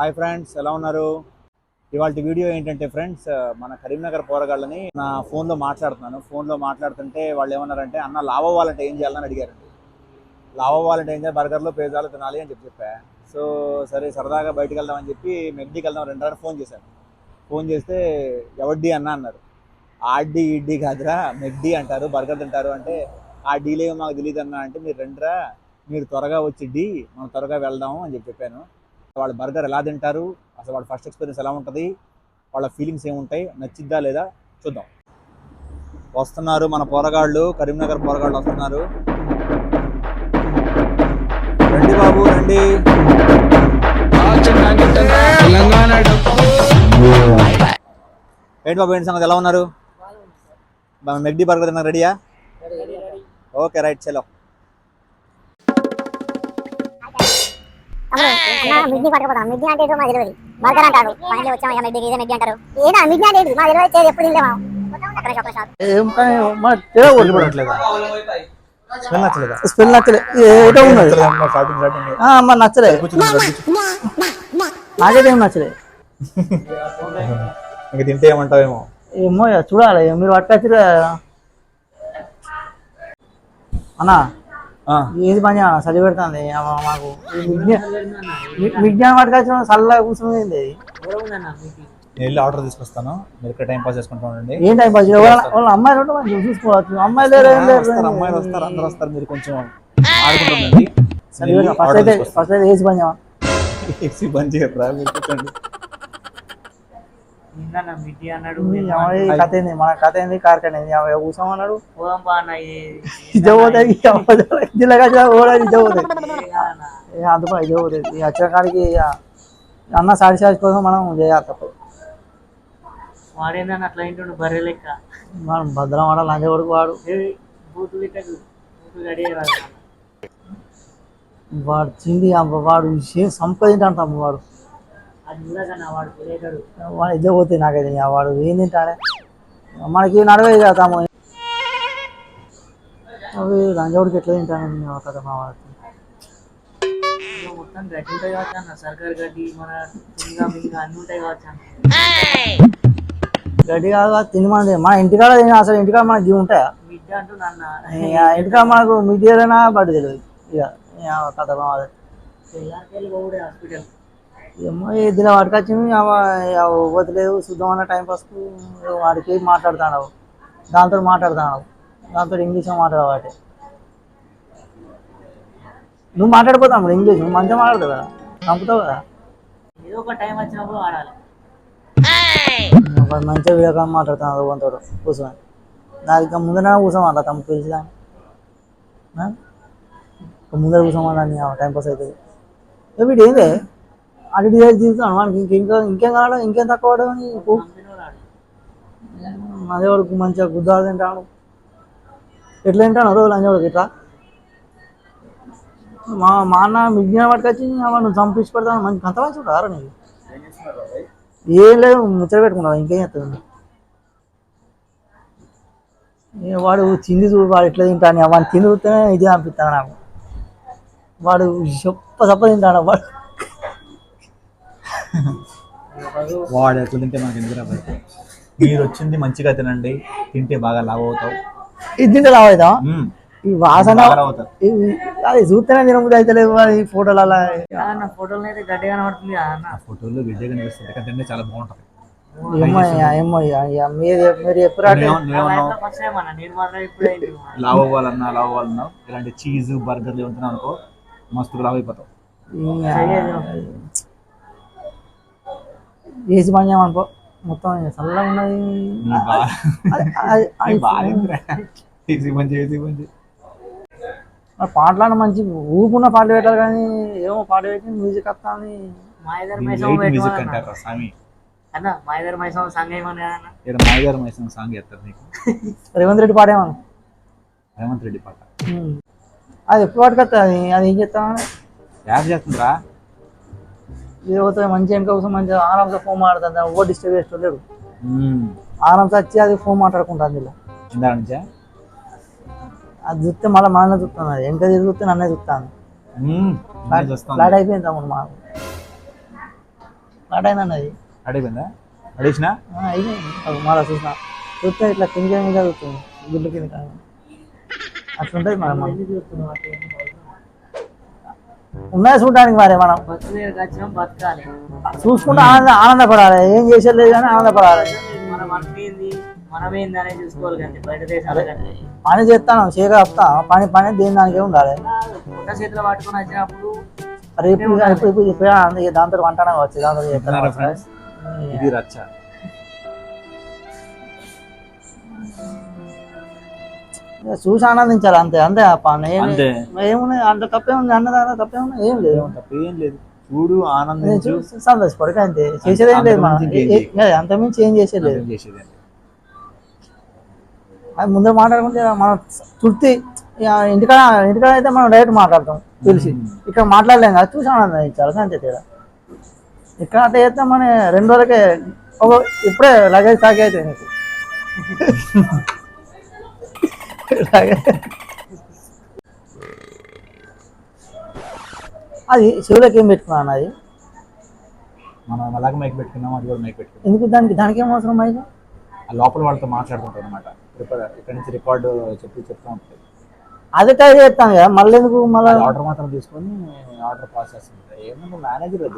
Hi friends, ఎలా ఉన్నారు? ఇవాళ వీడియో ఏంటంటే ఫ్రెండ్స్, మన కరీంనగర్ పోరగాళ్ళని నా ఫోన్లో మాట్లాడుతున్నాను. ఫోన్లో మాట్లాడుతుంటే వాళ్ళు ఏమన్నారంటే, అన్న లావ్ అవ్వాలంటే ఏం చేయాలని అడిగారండి. లావ్ అవ్వాలంటే ఏం చేయాలి, బర్గర్లో పిజ్జాలు తినాలి అని చెప్పా. సో సరే సరదాగా బయటకు వెళ్దామని చెప్పి మెక్డీకి వెళ్దాం రెండుసార్లు ఫోన్ చేశాను. ఫోన్ చేస్తే ఎవడ్డీ అన్న అన్నారు. ఆడ్డీ ఇడ్డీ కాదురా, మెక్డీ అంటారు, బర్గర్ తింటారు అంటే ఆ డీలేమో మాకు తెలియదు అన్న అంటే, మీరు రండిరా, మీరు త్వరగా వచ్చిడ్డి, మనం త్వరగా వెళ్దాము అని చెప్పాను. వాళ్ళు బర్గర్ ఎలా తింటారు, అసలు వాళ్ళ ఫస్ట్ ఎక్స్పీరియన్స్ ఎలా ఉంటుంది, వాళ్ళ ఫీలింగ్స్ ఏముంటాయి, నచ్చిద్దా లేదా చూద్దాం. వస్తున్నారు మన పోరగాళ్ళు, కరీంనగర్ పోరగాళ్ళు వస్తున్నారు. రండి బాబు రండి. ఏంటి బాబు, ఏంటి సంగతి, ఎలా ఉన్నారు? మెక్డీ బర్గర్ తిన్నా రెడీయా? ఓకే రైట్, చలో. మిడ్డీ పట్టుకుపోతాం. మిడ్డీ అంటే ఏదో మాకు తెలియదు, బర్గర్ అంటారు. పైన వచ్చాం ఇక మిడ్డీకి, ఇదే మిడ్డీ అంటారు. ఏనా మిడ్డీ అంటే ఏంటి మాకు తెలియదు, ఎప్పుడు తింటామా? స్మెల్ నచ్చలే, ఏదో ఉన్నది నచ్చలే, నాకైతే ఏం నచ్చలే. ఇంక తింటే ఏమంటావేమో ఏమో చూడాలి, మీరు పట్టుకొచ్చి అన్నా ఏది పని చలి పెడుతుంది మాకు. విజ్ఞానం పట్టుకొచ్చిన చల్లగా కూర్చుంది. వెళ్ళి ఆర్డర్ తీసుకొస్తాను, మీరు ఇక్కడ టైం పాస్ చేసుకుంటా ఉండండి. ఏం టైం పాస్? వాళ్ళ అమ్మాయిలు ఉంటే మనం చూసుకోవచ్చు. అమ్మాయిలు అమ్మాయిలు వస్తారు, అందరు వస్తారు, మీరు కొంచెం ఆడుకుంటుండండి. ఫస్ట్ అయితే ఏసి పని ఏసీ బంద్ చేయరా, మీరు కూర్చోండి. కథ ఏంది, మన కథ ఏంది, కార్ఖాన ఏంది, కూర్చోమన్నాడు. అందుకో ఇదే పోతుంది. వచ్చిన కాడికి అన్న సాటిస్ఫాక్షన్ కోసం మనం చేయాలి, తప్పదు. వాడేందని అట్లా ఇంటుండు బర్రె లెక్క. మనం భద్రం వాడ లంచ వరకు వాడు వాడు చింది వాడు సంపాదింటాడు తమ్ము. వాడు వాడు ఇద్దరు పోతే నాకైతే వాడు ఏం తింటాడే, మనకి నడవే కదా తమ్ము. అవి లంచోడికి ఎట్లా తింటాను కదా మా వాడికి. మొత్తం గడ్డి ఉంటాయి కావచ్చు అన్న, సర్కారు గడ్డి, మన అన్ని ఉంటాయి కావచ్చు అన్న. గడ్డి కాదు తిని మన ఇంటికాడ అసలు ఇంటికాడ మనకి ఇవి ఉంటాయా? మిడ్డ అంటున్నా ఇంటికాడ మనకు మిడ్డీనా బడ్డు తెలియదు. ఇక కథ హాస్పిటల్ ఏమో ఇదిలో వాటికొచ్చింది, వదిలేదు చూద్దాం అన్న టైం పాస్కు వాడికి మాట్లాడుతున్నావు, దాంతో మాట్లాడుతున్నావు, దాంతో ఇంగ్లీష్ మాట్లాడవాటి. నువ్వు మాట్లాడిపోతావు ఇంగ్లీష్, నువ్వు మంచిగా మాట్లాడతావు కదా, చంపుతావు కదా. ఏదో ఒక టైం వచ్చినప్పుడు వాడాలి. మంచిగా వీడియో కాల్ మాట్లాడుతున్నావు కొంత కూర్చొని. దానికి ముందర కూర్చోమన్నా తమ్ము పిలిచి, దాన్ని ముందర కూర్చోమని టైం పాస్ అవుతుంది. వీడు ఏందే అటు తీరుతాను మనకి, ఇంకేం కావాలా, ఇంకేం తక్కువ పడని అదే వాడికి మంచిగా గుద్దాలు తింటాడు. ఎట్లా తింటాను రోజు లంచోడికి ఇట్లా. మా అన్న విజ్ఞానం పట్టుకొచ్చి నువ్వు చంపించి పెడతాను. మంచి అంత మంచి రారా నీకు? ఏం లేదు, ముచ్చట పెట్టుకున్నావు, ఇంకేం చెప్తుంది. వాడు తిండి చూడు, వాడు ఎట్లా తింటాను, వాడిని తిండి చూస్తేనే ఇది అనిపిస్తాను నాకు. వాడు చప్ప తింటాడు వాడు. వాడు ఎట్లా తింటే మనకి ఎందుకు? మీరు వచ్చింది మంచిగా తినండి, తింటే బాగా లావ్ అవుతావు. ఇది తింటే లావ్ అవుతావా? ఈ వాసన అది చూస్తేనే తినబుద్ధి అయితే లేవు. ఈ ఫోటోలు అలా ఫోటోలు అయితే గడ్డిగా కనబడుతుంది. ఫోటోలో గడ్డిగా కనిపిస్తుంది, కంటే చాలా బాగుంటుంది. మీరు ఎప్పుడు లావ్ అవ్వాలన్నా ఇలాంటి చీజ్ బర్గర్లు ఉంటున్నావు అనుకో, మస్తు లావ్ అయిపోతావు. ఏసి పని అనుకో, మొత్తం చల్లగా ఉన్నది. పాటలు మంచి ఊపున్న పాటలు పెట్టాలి, కానీ ఏమో పాట పెట్టి మ్యూజిక్ వస్తుంది. మాయదారి మైసం సాంగ్ చేస్తారు నీకు. రేవంత్ రెడ్డి పాట ఏమన్నా? రేవంత్ రెడ్డి పాట అది ఎప్పుడు పట్టుకొస్తుంది, అది ఏం చేస్తామని యాప్ చేస్తుందిరా. ఏమవుతుంది మంచి వెనక కోసం మంచిగా ఆరాంగా ఫోన్ మాట్లాడుతుంది, ఓ డిస్టర్బ్ చేస్తలేడు. ఆరాంస వచ్చి అది ఫోన్ మాట్లాడుకుంటుంది. ఇలా నుంచా అది చూస్తే మళ్ళీ మనల్ని చూస్తాను, అది వెనక చూస్తే నన్నే చూస్తాను. ఫ్లాట్ అయిపోయింది తమ్ముడు మాకు. స్టార్ట్ అయింది అన్నది అడిగిపోయిందా? అడిగినా అయింది మళ్ళీ చూసిన చూస్తే ఇట్లా కింద మీద చూస్తుంది గుడ్లు కింద అట్లుంటుంది మరి మనం ఉన్నది చూడడానికి మరి మనం బతకాలి, చూసుకుంటే ఆనందపడాలి. ఏం చేసేది కానీ ఆనందపడాలి. మనం అంతేంది మనమేంది అనేది చూసుకోవాలి కానీ బయట దేశాలు కానీ పని చేస్తాను చేయగా వస్తా పని దేని దానికే ఉండాలి. పుట్ట చేతిలో పట్టుకొని వచ్చినప్పుడు ఇప్పుడు దాంతో వంటనే వచ్చి దాంతో విన్నారా ఫ్రెండ్స్? ఇది రచ్చ. చూసి ఆనందించాలి అంతే అంతే అంతే. ఏమున్నాయి అంత తప్పే ఉంది అన్నదాన తప్పే ఉంది ఏం లేదు ఏం లేదు. చూడు ఆనందించు సంతోషపడక అంతే చేసేది ఏం లేదు అంతమించి ఏం చేసేది లేదు. అది ముందే మాట్లాడుకుంటే మనం తృప్తి ఇంటికాడ అయితే మనం డైరెక్ట్ మాట్లాడతాం తెలిసి. ఇక్కడ మాట్లాడలేం కదా చూసి ఆనందించాలి అంతే తేడా. ఇక్కడ అట్లా చేస్తే మన 2 రోజులకే ఇప్పుడే లగేజ్ తాకి అవుతాయి నీకు. అది చెవులోకి ఏం పెట్టుకున్నాను అది మనం అలాగే మైక్ పెట్టుకున్నాం, అది కూడా మైక్ పెట్టుకున్నాం. ఎందుకు దానికి ఏం అవసరం మైక్? ఆ లోపల వాళ్ళతో మాట్లాడుతుంటారు అనమాట. ఇక్కడ నుంచి రికార్డు చెప్తా ఉంటుంది. అదే ట్రై చేస్తాను కదా మళ్ళీ ఎందుకు మళ్ళీ ఆర్డర్ మాత్రం తీసుకొని ఆర్డర్ పాస్ చేస్తుంటారు. ఏమన్నా మేనేజర్ అది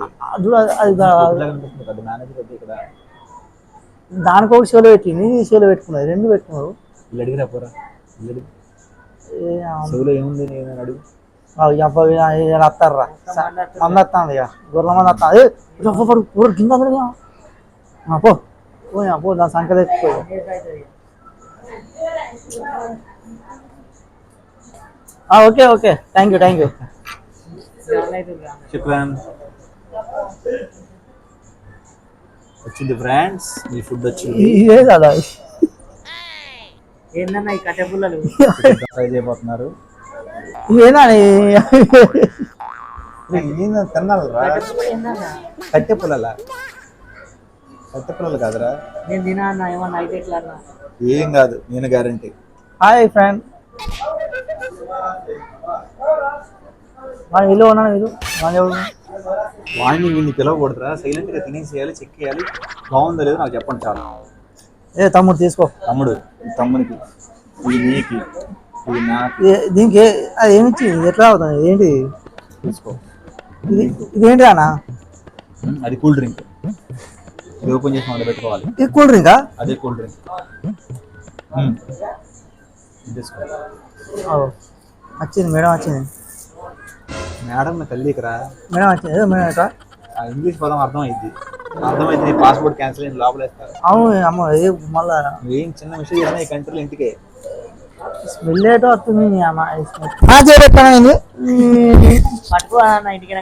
మేనేజర్ అది ఇక్కడ దానికి ఒక షోలో పెట్టింది ఈ షోలో పెట్టుకున్నారు 2 పెట్టుకున్నారు. వీళ్ళు అడిగిరా పోరా చెవులో ఏముంది నేను అడుగు. వస్తారా మంది వస్తాను ఇక గొర్రెల మంది వస్తాను పూర కింద పో దాని సంఖ్య తెచ్చిపోయి. ఓకే ఓకే థ్యాంక్ యూ చెప్పాను. వచ్చింది ఫ్రెండ్స్, మీ ఫుడ్ వచ్చింది. ఇదే కదా ఏందన్నా ఈ కట్టె పుల్లలు ట్రై చేయబోతున్నారు. ఇదేనా తినాలరా కట్టె పుల్లలా? కట్టె పుల్లలు కాదురా. నేను తినా అన్న ఏమన్నా అయితే ఎట్లా అన్నా ఏం కాదు, నేను గ్యారంటీ. హాయ్ ఫ్రెండ్ వీళ్ళు ఉన్నాను వీళ్ళు వాడిని వీడిని పిలవకూడదురా, సైలెంట్గా తినేసేయాలి, చెక్ చేయాలి. బాగుందో లేదో నాకు చెప్పండి చాలు. తమ్ముడు తీసుకో. తమ్మునికి ఇది నీకి ఇది నాకు. దీనికి అది ఏమిచ్చి ఎట్లా అవుతుంది ఏంటి తీసుకో. ఇదేంటి అన్న? అది కూల్ డ్రింక్. ఇది ఓపెన్ చేసి మనం పెట్టుకోవాలి. ఇది కూల్ డ్రింకా? అదే కూల్ డ్రింక్. తీసుకో. వచ్చింది మేడం వచ్చింది. మేడం నా తల్లికిరా. మేడం వచ్చింది మేడం ఎట్లా ఇంగ్లీష్ పదం అర్థమైంది నీ పాస్పోర్ట్ క్యాన్సిల్ అయింది లోపలేస్తారు. అవును అమ్మ మళ్ళా ఏం చిన్న విషయం చేసినా ఈ కంట్రీలో ఇంటికే స్మెల్ ఏటో వస్తుంది. పట్టుకో అన్న ఇంటికి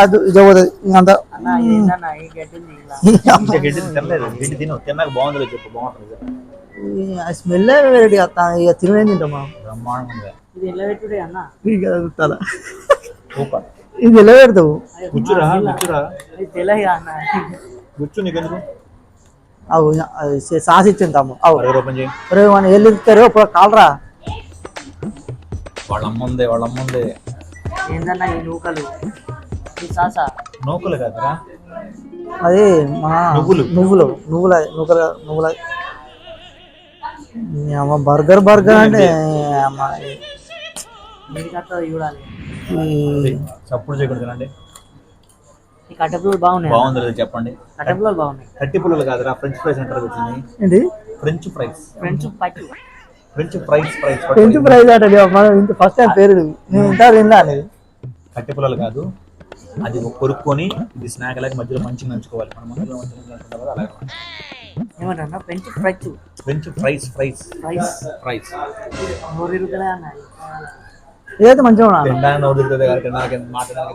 అది ఇదవుతుంది ఇంకంతా అన్న ఏందన్నా ఈ గడ్డింది తినలేదు. గిడ్డి తిన్నాక బాగుందో చెప్పు. బాగుంటుంది స్మెల్ వెరైటీ వస్తాను ఇక తినేది తింటాం మనం. బ్రహ్మాండంగా. ఇది ఎలా పెట్టుడే అన్న సూపర్. ఇది ఎలా పెడతావు? కూర్చురా తెలియదు అన్న కూర్చు. నీకెందుకు అవు సాస్ ఇచ్చింది తమ్ము. అవు ఓపెన్ చేయి. మన వెళ్ళి ఇస్తారు ఇప్పుడు కాలరా. వాళ్ళ అమ్ముందే ఏందన్నా ఈ నూకలు ఈ సాసా నూకలు కాదురా, అది మా నువ్వులు అమ్మ బర్గర్ అంటే అమ్మ చూడాలి. చప్పుడు చేయకూడదు తినండి. ఈ కట్టె పుల్లలు బాగున్నాయి. బాగుంది చెప్పండి. కట్టె పుల్లలు బాగున్నాయి. కట్టి పుల్లలు కాదురా, ఫ్రెంచ్ ఫ్రైస్ అంటారు. ఏంటి ఫ్రెంచ్ ఫ్రైస్? ఫ్రెంచ్ ఫ్రైస్ అంటే ఫస్ట్ టైం పేరు నేను విన్నా అనేది. కట్టి పుల్లలు కాదు, అది కొరుక్కొని ఇది స్నాక్ లాగా మధ్యలో మంచిగా నంచుకోవాలి. మనం మధ్యలో అలాగే ఏమంటారు ఫ్రెంచ్ ఫ్రైస్ ఇదైతే మంచిగా ఉన్నది. మాట్లాడాలి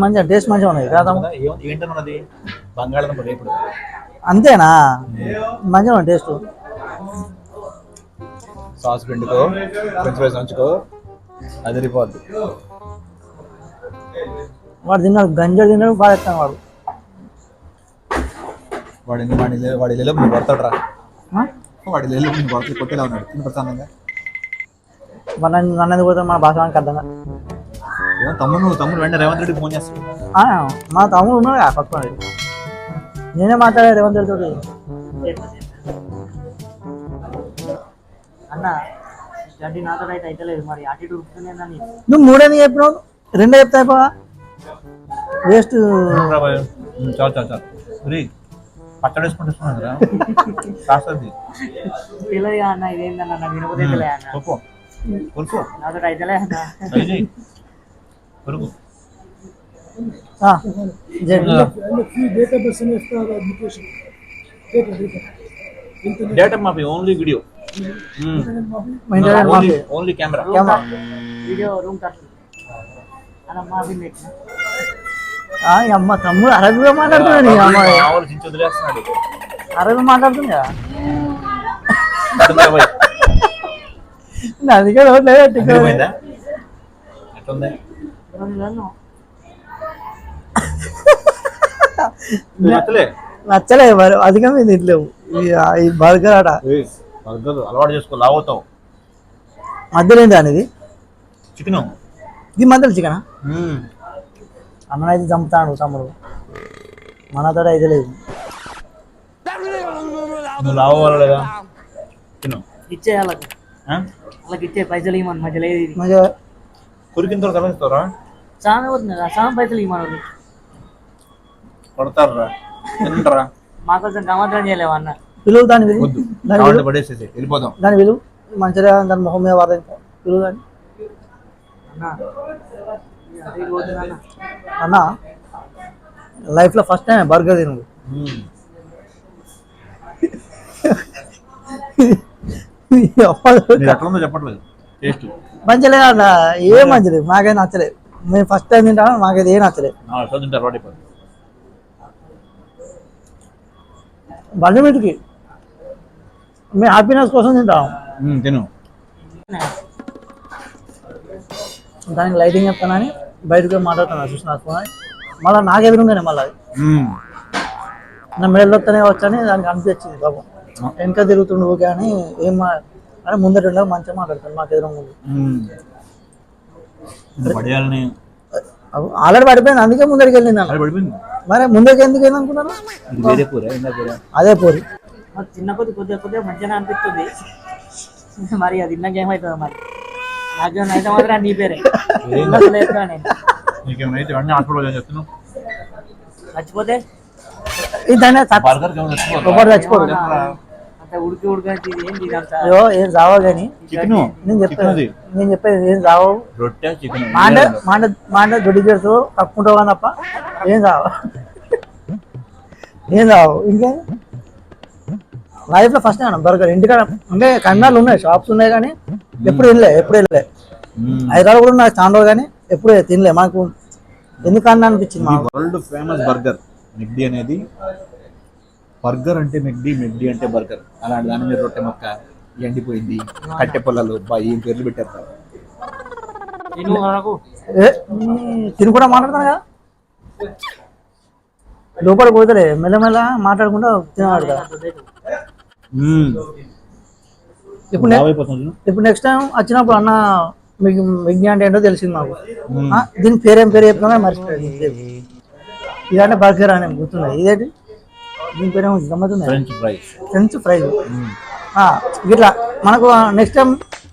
మంచిగా టేస్ట్ మంచిగా ఉన్నది కదా. ఏంటన్నది బంగాళదుంప రేపుడు అంతేనా? మంచిగా ఉన్నది టేస్ట్. సాస్ పిండుకో, ఫ్రెంచ్ ఫ్రైస్ నంచుకో, అదిరిపోద్ది. వాడు తిన్నాడు గంజలు తిన్నాడు బాగా ఎత్తాను వాడు. వాడి లేలో నేను కొడతాడు. కొట్టేలా ఉన్నాడు తిని ప్రశాంతంగా. నన్నది పోతే మన భాషకి అర్థంగా. తమ్ముడు వెంటనే రేవంత్ రెడ్డి ఫోన్ చేస్తాడు. మా తమ్ముడు ఉన్నాడు పక్కన. నేనే మాట్లాడా రేవంత్ రెడ్డి తోటి. అన్న గడ్డి నాతో అయితే అయితలేదు మరి అటు ఇటు ఉరుకుతుందని నువ్వు మూడేందుకు చెప్పినావు? రెండే చెప్తా అయిపోవా వేస్ట్. చాలు చాలు చాలు రీ పచ్చడి వేసుకుంటున్నాను కదా కాస్తుంది తెలియదు అన్న ఇదేందన్న నాకు వినకపోతే తెలియదు అన్న కొరుకో కొరుకో నాతో అయితలే అన్న కొరుకు డేటా మాఫీ only video only camera video room ఖర్చు అన్న మా నెట్ అమ్మ తమ్ముడు అరబిగా మాట్లాడుతున్నాడు. అమ్మ ఆలోచించి వదిలేస్తున్నాడు అరబి మాట్లాడుతుందా? అందుకే అర్థమైందా? ఎట్లుంది నచ్చలే నచ్చలే మరి అధికమే తింటలేవు ఈ బర్గర్ ఆట. బర్గర్ అలవాటు చేసుకో లావుతావు. మధ్యలో ఏంటి అనేది చికెన్ ఇది మధ్యలో చికెనా? అన్నైతే చంపుతాడు తమ్ముడు, మనతో అయితే లేదు. నువ్వు లావు లేదా తిను ఇచ్చే వాళ్ళకి ఇచ్చే పైసలు ఇవ్వమని మధ్యలో ఏది కొరికిన తర్వాత తలస్తారా చాలా అవుతుంది చాలా పైసలు ఇవ్వమని కొడతారా తింటారా మాకు కొంచెం గమత్రం చేయలేవు అన్న. పిలువు దాని విలువ, వద్దు దాని విలువ, పడేసేసి వెళ్ళిపోదాం. దాని విలువ మంచిగా దాని మొహం మీద వాడదాం పిలువు దాన్ని. అన్న లైఫ్లో ఫస్ట్ టైం బర్గర్ తిను. ఎట్లుందో చెప్పట్లేదు టేస్ట్ మంచిలే అన్న, ఏం మంచిలేదు నాకైతే నచ్చలేదు. మేము ఫస్ట్ టైం తింటాను, నాకైతే ఏం నచ్చలేదు. తింటారు వాటి బండి మీదకి మేము హ్యాపీనెస్ కోసం తింటాం. తిను దానికి లైటింగ్ చెప్తానని బయటకు మాట్లాడుతున్నాను చూసిన ఫోన్. మళ్ళీ నాకు ఎదురుగానే మళ్ళీ నా మెడల్ వస్తేనే వచ్చని దానికి అనిపించింది పాపం. వెనక తిరుగుతుండు కానీ ఏం అని ముందర మంచిగా మాట్లాడుతాను మాకు ఎదురు ముందు. ఆల్రెడీ పడిపోయింది, అందుకే ముందరికి వెళ్ళింది అన్న. మరి ముందరికి ఎందుకు వెళ్ళి అనుకున్నాను? అదే పూరి చిన్న కొద్దిగా మంచిగా అనిపిస్తుంది మరి అది తిన్నాక ఏమవుతుందో మరి. నాకు అయితే మాత్రం నీ పేరే చచ్చిపోతే చచ్చిపోడు ఉడికి ఉడికి ఏంటి అయ్యో ఏం చావో కానీ నేను చెప్పేది ఏం చావవు. మాట దొడ్డి చేస్తూ కప్పుకుంటావు కానీ తప్ప ఏం చావు ఇంకా లైఫ్లో ఫస్ట్ టైం బర్గర్ ఇంటికాడ. అంటే కన్నాలు ఉన్నాయి, షాప్స్ ఉన్నాయి కానీ ఎప్పుడు వెళ్ళలే హైదరాబాద్ కూడా నాకు చాలా కానీ ఎప్పుడు తినలే. మాకు ఎందుకన్నా అనిపించింది. మా వరల్డ్ ఫేమస్ బర్గర్ మెక్డీ అనేది. బర్గర్ అంటే మెక్డీ అంటే బర్గర్. అలాంటి దాని మీద రొట్టె మొక్క ఎండిపోయింది, కట్టె పొలాలు ఏం పేర్లు పెట్టారు. తిని కూడా మాట్లాడతాను కదా, లోపల పోతలే మెల్లమెల్ల మాట్లాడకుండా తినవాడు కదా. ఇప్పుడు నెక్స్ట్ టైం వచ్చినప్పుడు అన్న మీకు విజ్ఞానం అంటే ఏంటో తెలిసింది మాకు. దీని పేరేం పేరు చెప్తున్నా మర్చిపోయింది. ఇదంటే బర్గర్ అని గుర్తున్నాయి. ఇదేంటి దీని పేరేమో గమ్మతుంది, ఫ్రెంచ్ ఫ్రైస్. ఇట్లా మనకు నెక్స్ట్ టైం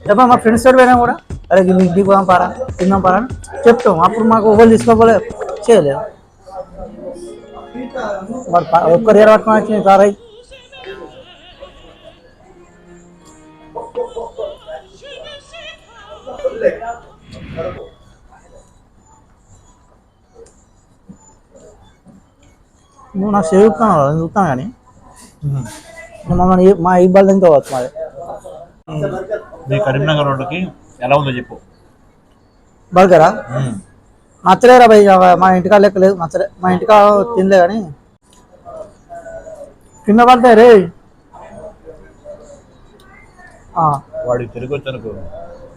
చెప్పా మా ఫ్రెండ్స్ తోటి పోయినా కూడా అరే ఇంటికి పోదాం పారా తిందాం పారా అని చెప్తాం. అప్పుడు మాకు ఒకళ్ళు తీసుకోపోలే చేయలేదు. ఒక్కరు ఏర పట్టుకొని వచ్చింది సారై. నువ్వు నాకు చూపుతాను నేను చూస్తాను కానీ మమ్మల్ని మా ఈ బల్ తింటే వచ్చు మాది. మీ కరీంనగర్ రోడ్డుకి ఎలా ఉందో చెప్పు. బర్గరా నచ్చలేరా భయ్, మా ఇంటికా లెక్క లేదు నచ్చలే. మా ఇంటికా తినలే కానీ కింద పడతాయి రే. వాడికి తిరిగి వచ్చానుకో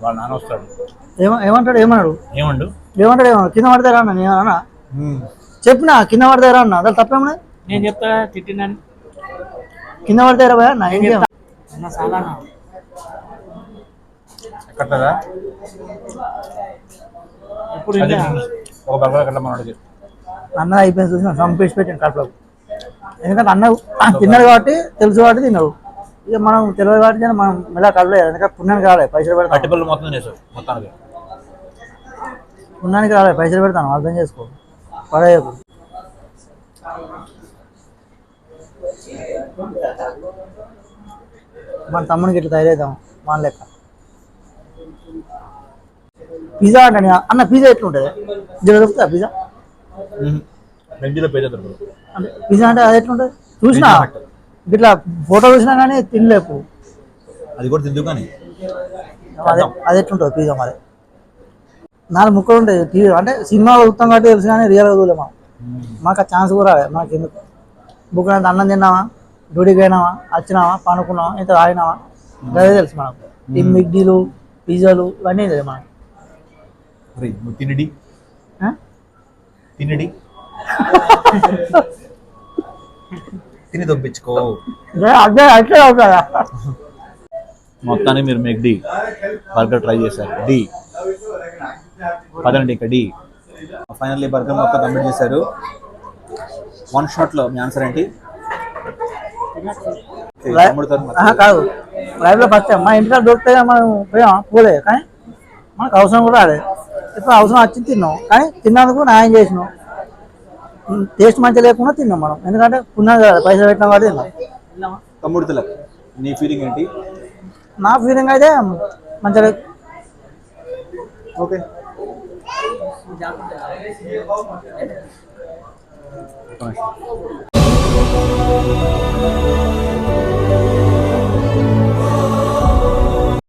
వాళ్ళ నాన్న వస్తాడు. ఏమంటాడు ఏమన్నాడు కింద పడతారా అన్న. నేను అన్నా చెప్పినా కింద పడతారా అన్న, అసలు తప్పేమన్నా. నేను చెప్తా తిట్టినాను కింద పడతారా భయ నా ఏం కట్టదా అన్న అయిపోయింది చూసిన సంపేసి పెట్టాను కడుపులో. ఎందుకంటే అన్న తిన్నాడు కాబట్టి తెలుసు కాబట్టి తిన్నాడు. ఇక మనం తెలియదు కాబట్టి మనం మెల్ల కలలేదు. ఎందుకంటే పుణ్యానికి రాలేదు, పైసలు పెడతాం. అట్టిపల్లి మొత్తం చేసావు మొత్తానికి. పుణ్యానికి రాలేదు, పైసలు పెడతాను, అర్థం చేసుకో, పడేయకు. మన తమ్మునికి ఇట్లా తయారవుతాం మన లెక్క. పిజ్జా అంటే అన్న పిజ్జా ఎట్లుంటుంది? జర చెప్తా పిజ్జా మెగ్డీలో పేరు దొరకదు. అంటే పిజ్జా అంటే అది ఎట్లుంటుంది చూసినా, ఇట్లా ఫోటో చూసినా కానీ తినలేపు. అది కూడా తిందు కానీ అది ఎట్లుంటుంది పిజ్జా? మరి 4 ముక్కలు ఉంటాయి. టీవీ అంటే సినిమా చూస్తాం కాబట్టి తెలుసు కానీ రియల్గా చూడలేమా. మాకు ఆ ఛాన్స్ కూడా రాలేదు. మాకు ఎందుకు బుక్ అంత అన్నం తిన్నామా, డ్యూటీకి పోయినామా, వచ్చినామా, పనుకున్నామా, ఇంత తాగినామా, అదే తెలుసు మనకు. ఈ మిడ్డీలు పిజ్జాలు ఇవన్నీ తెలుసు మనకు. తినడి తినడి తిని దొబ్బించుకో. అదే అట్లే అవుతారా? మొత్తాన్ని మీరు మెగ్డీ బర్గర్ ట్రై చేశారు. డి పదండి ఇక డి. ఫైనల్లీ బర్గర్ మొత్తం కంప్లీట్ చేశారు. 1 షాట్లో మీ ఆన్సర్ ఏంటి? కాదు, లైవ్లో ఫస్ట్ టైం మా ఇంటికాడ దొరికితే మనం పోయాం పోలే, కానీ మనకు అవసరం కూడా రాలేదు. ఇప్పుడు అవసరం వచ్చి తిన్నాం, కానీ తిన్నందుకు న్యాయం చేసినాం. టేస్ట్ మంచిగా లేకుండా తిన్నాం మనం, ఎందుకంటే పుణ్యం కదా, పైసలు పెట్టినా కాబట్టి తిన్నాం. తమ్ముడు తిలక్, నీ ఫీలింగ్ ఏంటి? నా ఫీలింగ్ అయితే మంచిగా. ఓకే